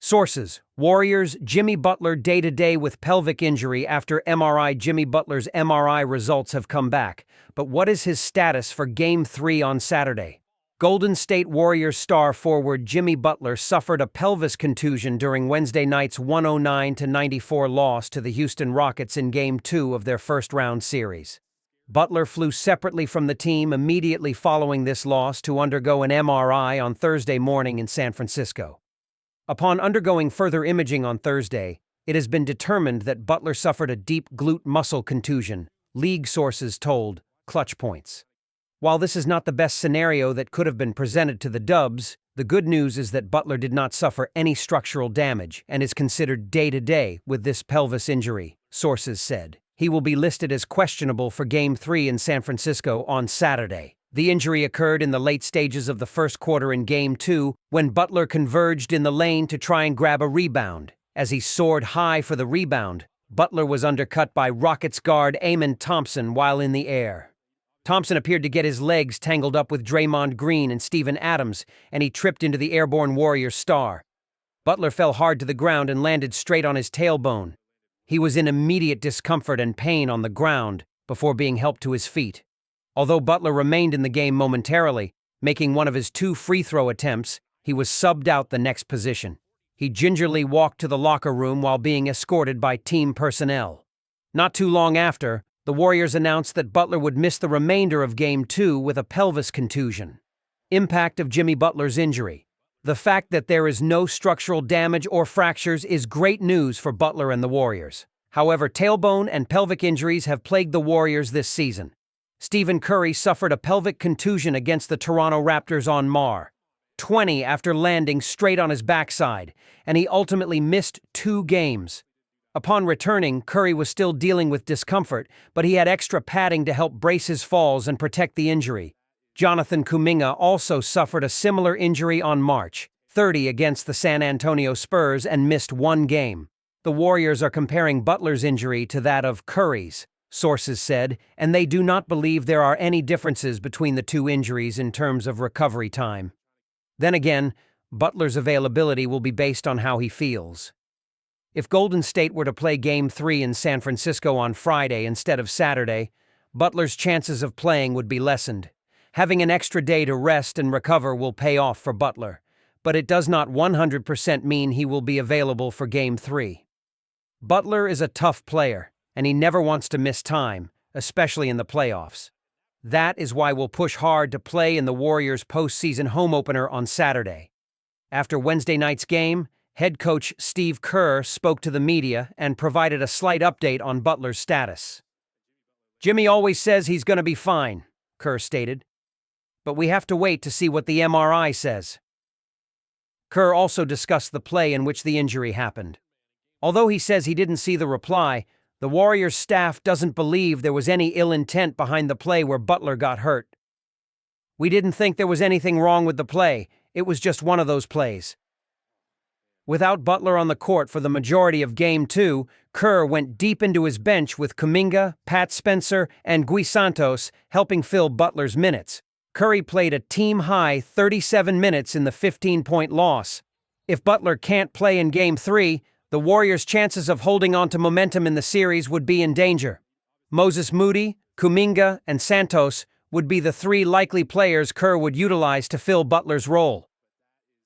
Sources: Warriors Jimmy Butler day-to-day with pelvic injury after MRI. Jimmy Butler's MRI results have come back, but what is his status for Game 3 on Saturday? Golden State Warriors star forward Jimmy Butler suffered a pelvis contusion during Wednesday night's 109-94 loss to the Houston Rockets in Game 2 of their first-round series. Butler flew separately from the team immediately following this loss to undergo an MRI on Thursday morning in San Francisco. Upon undergoing further imaging on Thursday, it has been determined that Butler suffered a deep glute muscle contusion, league sources told Clutch Points. While this is not the best scenario that could have been presented to the Dubs, the good news is that Butler did not suffer any structural damage and is considered day-to-day with this pelvis injury, sources said. He will be listed as questionable for Game 3 in San Francisco on Saturday. The injury occurred in the late stages of the first quarter in Game 2 when Butler converged in the lane to try and grab a rebound. As he soared high for the rebound, Butler was undercut by Rockets guard Amen Thompson while in the air. Thompson appeared to get his legs tangled up with Draymond Green and Steven Adams, and he tripped into the airborne Warriors star. Butler fell hard to the ground and landed straight on his tailbone. He was in immediate discomfort and pain on the ground before being helped to his feet. Although Butler remained in the game momentarily, making one of his 2 free throw attempts, he was subbed out the next possession. He gingerly walked to the locker room while being escorted by team personnel. Not too long after, the Warriors announced that Butler would miss the remainder of Game 2 with a pelvis contusion. Impact of Jimmy Butler's injury. The fact that there is no structural damage or fractures is great news for Butler and the Warriors. However, tailbone and pelvic injuries have plagued the Warriors this season. Stephen Curry suffered a pelvic contusion against the Toronto Raptors on Mar. 20 after landing straight on his backside, and he ultimately missed 2 games. Upon returning, Curry was still dealing with discomfort, but he had extra padding to help brace his falls and protect the injury. Jonathan Kuminga also suffered a similar injury on March 30 against the San Antonio Spurs and missed 1 game. The Warriors are comparing Butler's injury to that of Curry's, sources said, and they do not believe there are any differences between the 2 injuries in terms of recovery time. Then again, Butler's availability will be based on how he feels. If Golden State were to play Game 3 in San Francisco on Friday instead of Saturday, Butler's chances of playing would be lessened. Having an extra day to rest and recover will pay off for Butler, but it does not 100% mean he will be available for Game 3. Butler is a tough player, and he never wants to miss time, especially in the playoffs. That is why we'll push hard to play in the Warriors' postseason home opener on Saturday. After Wednesday night's game, head coach Steve Kerr spoke to the media and provided a slight update on Butler's status. "Jimmy always says he's going to be fine," Kerr stated. "But we have to wait to see what the MRI says." Kerr also discussed the play in which the injury happened. Although he says he didn't see the reply, the Warriors staff doesn't believe there was any ill intent behind the play where Butler got hurt. "We didn't think there was anything wrong with the play. It was just one of those plays." Without Butler on the court for the majority of Game 2, Kerr went deep into his bench with Kuminga, Pat Spencer, and Gui Santos helping fill Butler's minutes. Curry played a team-high 37 minutes in the 15-point loss. If Butler can't play in Game 3, the Warriors' chances of holding on to momentum in the series would be in danger. Moses Moody, Kuminga, and Santos would be the 3 likely players Kerr would utilize to fill Butler's role.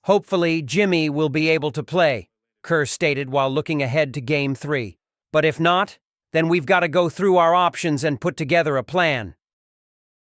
"Hopefully, Jimmy will be able to play," Kerr stated while looking ahead to Game 3. "But if not, then we've got to go through our options and put together a plan."